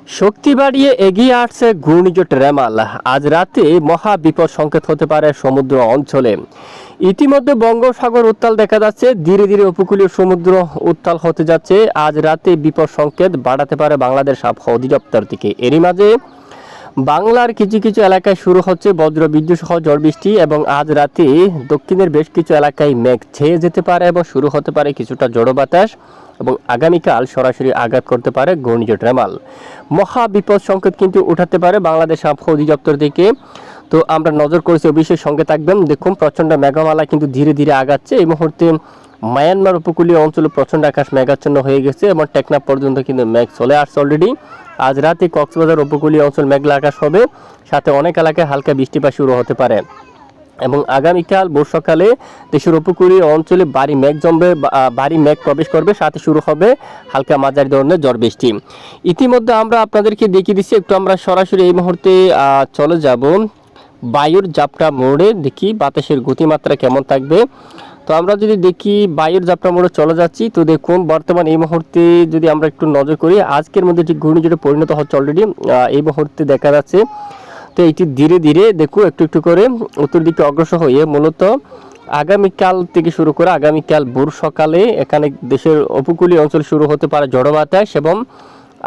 শক্তি বাড়িয়ে এগিয়ে আসছে ঘূর্ণিঝড় রেমাল। আজ রাতে মহা বিপদ সংকেত হতে পারে সমুদ্র অঞ্চলে। ইতিমধ্যে বঙ্গোপসাগর উত্তাল দেখা যাচ্ছে, ধীরে ধীরে উপকূলীয় সমুদ্র উত্তাল হতে যাচ্ছে। আজ রাতে বিপদ সংকেত বাড়াতে পারে বাংলাদেশ আবহাওয়া অধিদপ্তর থেকে। এরই মাঝে বাংলার কিছু কিছু এলাকায় শুরু হচ্ছে বজ্র বিদ্যুৎ সহ ঝড় বৃষ্টি, এবং আজ রাতে দক্ষিণের বেশ কিছু এলাকায় মেঘ ছেয়ে যেতে পারে এবং শুরু হতে পারে কিছুটা ঝড়ো বাতাস, এবং আগামীকাল সরাসরি আঘাত করতে পারে ঘূর্ণিঝড় রেমাল। মহা বিপদ সংকেত কিন্তু উঠাতে পারে বাংলাদেশ আবহাওয়া অধিদপ্তর থেকে। তো আমরা নজর করেছি, অবশ্যই সঙ্গে থাকবেন। দেখুন, প্রচণ্ড মেঘমালা কিন্তু ধীরে ধীরে আগাচ্ছে। এই মুহূর্তে মায়ানমার উপকূলীয় অঞ্চলে প্রচণ্ড আকাশ মেঘাচ্ছন্ন হয়ে গেছে এবং টেকনাফ পর্যন্ত কিন্তু মেঘ চলে আসছে অলরেডি। আজ রাতে কক্সবাজার উপকূলীয় অঞ্চল মেঘলা আকাশ হবে, সাথে অনেক এলাকায় হালকা বৃষ্টিপাত শুরু হতে পারে। এবং আগামীকাল ভোর সকালে দেশের উপকূলীয় অঞ্চলে ভারী মেঘ জমবে, ভারী মেঘ প্রবেশ করবে, সাথে শুরু হবে হালকা মাঝারি ধরনের ঝড় বৃষ্টি। ইতিমধ্যে আমরা আপনাদেরকে দেখিয়ে দিচ্ছি, একটু আমরা সরাসরি এই মুহূর্তে চলে যাব বায়ুর জাপটা মোড়ে, দেখি বাতাসের গতিমাত্রা কেমন থাকবে। তো আমরা যদি দেখি বায়ুর জাপটা মোড়ে চলে যাচ্ছি, তো দেখুন বর্তমান এই মুহূর্তে যদি আমরা একটু নজর করি, আজকের মধ্যে ঠিক ঘূর্ণিঝড়ে পরিণত হচ্ছে অলরেডি এই মুহূর্তে দেখা যাচ্ছে। তো এটি ধীরে ধীরে দেখুন একটু একটু করে উত্তর দিকে অগ্রসর হয়ে মূলত আগামীকাল থেকে শুরু করে আগামীকাল ভোর সকালে এখানে দেশের উপকূলীয় অঞ্চল শুরু হতে পারে ঝড়ো বাতাস, এবং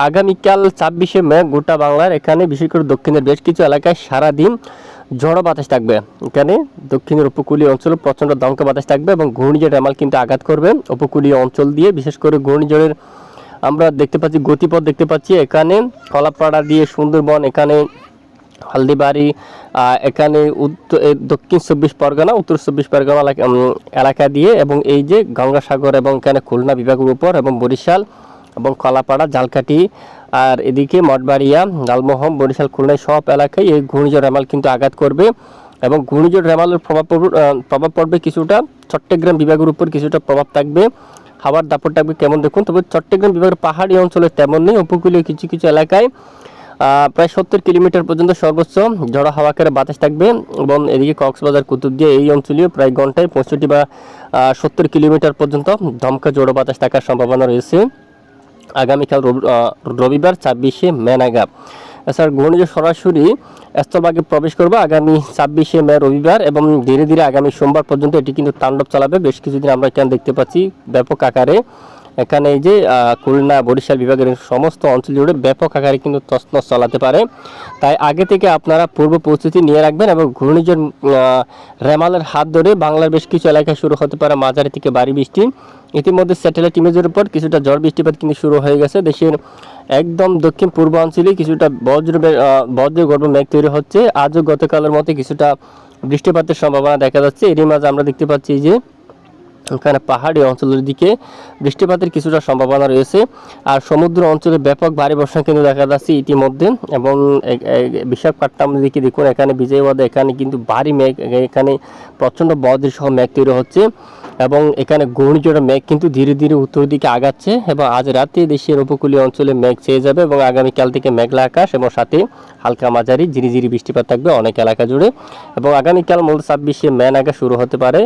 আগামীকাল 26শে মে গোটা বাংলার এখানে বিশেষ করে দক্ষিণের বেশ কিছু এলাকায় সারাদিন ঝড়ো বাতাস থাকবে। এখানে দক্ষিণের উপকূলীয় অঞ্চলে প্রচণ্ড দমকা বাতাস থাকবে এবং ঘূর্ণিঝড় রেমাল কিন্তু আঘাত করবে উপকূলীয় অঞ্চল দিয়ে। বিশেষ করে ঘূর্ণিঝড়ের আমরা দেখতে পাচ্ছি গতিপথ দেখতে পাচ্ছি, এখানে কলাপাড়া দিয়ে সুন্দরবন, এখানে হালদিবাড়ি, এখানে দক্ষিণ 24 পরগনা, উত্তর 24 পরগনা এলাকা দিয়ে, এবং এই যে গঙ্গাসাগর এবং এখানে খুলনা বিভাগের উপর, এবং বরিশাল এবং কলাপাড়া, ঝালকাঠি, আর এদিকে মঠবাড়িয়া, লালমোহন, বরিশাল, খুলনা সব এলাকায় এই ঘূর্ণিঝড় রেমাল কিন্তু আঘাত করবে। এবং ঘূর্ণিঝড় রেমালের প্রভাব পড়বে কিছুটা চট্টগ্রাম বিভাগের উপর, কিছুটা প্রভাব থাকবে। হাওয়ার দাপট থাকবে কেমন দেখুন। তবে চট্টগ্রাম বিভাগের পাহাড়ি অঞ্চলে তেমন নেই, উপকূলীয় কিছু কিছু এলাকায় প্রায় 70 কিলোমিটার পর্যন্ত সর্বোচ্চ ঝড়ো হাওয়াকারে বাতাস থাকবে। এবং এদিকে কক্সবাজার, কুতুবদিয়া এই অঞ্চলেও প্রায় ঘন্টায় 65 বা 70 কিলোমিটার পর্যন্ত দমকা ঝড়ো বাতাস থাকার সম্ভাবনা রয়েছে আগামীকাল রবিবার 26শে মে নাগাদ। এছাড়া ঘূর্ণিঝড় সরাসরি স্থলভাগে প্রবেশ করবে আগামী 26শে মে রবিবার, এবং ধীরে ধীরে আগামী সোমবার পর্যন্ত এটি কিন্তু তাণ্ডব চালাবে। বেশ কিছুদিন আমরা এখানে দেখতে পাচ্ছি ব্যাপক আকারে, এখানে এই যে খুলনা, বরিশাল বিভাগের সমস্ত অঞ্চল জুড়ে ব্যাপক আকারে কিন্তু তছনছ চালাতে পারে। তাই আগে থেকে আপনারা পূর্ব প্রস্তুতি নিয়ে রাখবেন। এবং ঘূর্ণিঝড় রেমালের হাত ধরে বাংলার বেশ কিছু এলাকায় শুরু হতে পারে মাঝারি থেকে ভারী বৃষ্টি। ইতিমধ্যে স্যাটেলাইট ইমেজের উপর কিছুটা ঝড় বৃষ্টিপাত কিন্তু শুরু হয়ে গেছে। দেশের একদম দক্ষিণ পূর্বাঞ্চলে কিছুটা বজ্রগর্ভ মেঘ তৈরি হচ্ছে। আজও গতকালের মতো কিছুটা বৃষ্টিপাতের সম্ভাবনা দেখা যাচ্ছে। এরই মাঝে আমরা দেখতে পাচ্ছি যে ওখানে পাহাড়ি অঞ্চলের দিকে বৃষ্টিপাতের কিছুটা সম্ভাবনা রয়েছে। আর সমুদ্র অঞ্চলে ব্যাপক ভারী বর্ষণ কিন্তু দেখা যাচ্ছে ইতিমধ্যে। এবং বিশাখাপট্টনমের দিকে দেখুন, এখানে বিজয়ওয়াদা, এখানে কিন্তু ভারী মেঘ, এখানে প্রচণ্ড বজ্র সহ মেঘ তৈরি হচ্ছে। এবং এখানে ঘূর্ণিঝড়ের মেঘ কিন্তু ধীরে ধীরে উত্তর দিকে আগাচ্ছে, এবং আজ রাতে দেশের উপকূলীয় অঞ্চলে মেঘ ছেয়ে যাবে, এবং আগামীকাল থেকে মেঘলা আকাশ এবং সাথে হালকা মাঝারি ঝিরিঝিরি বৃষ্টিপাত থাকবে অনেক এলাকা জুড়ে। এবং আগামীকাল মূল 26শে মে নাগাদ শুরু হতে পারে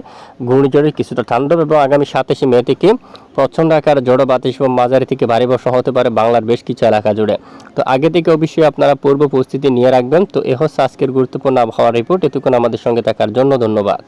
ঘূর্ণিঝড়ের কিছুটা তাণ্ডব, এবং আগামী 27শে মে থেকে প্রচণ্ড আকারে ঝড়ো বাতাস এবং মাঝারি থেকে ভারী বর্ষণ হতে পারে বাংলার বেশ কিছু এলাকা জুড়ে। তো আগে থেকে অবশ্যই আপনারা পূর্ব প্রস্তুতি নিয়ে রাখবেন। তো এ হচ্ছে আজকের গুরুত্বপূর্ণ আবহাওয়া রিপোর্ট। এতক্ষণ আমাদের সঙ্গে থাকার জন্য ধন্যবাদ।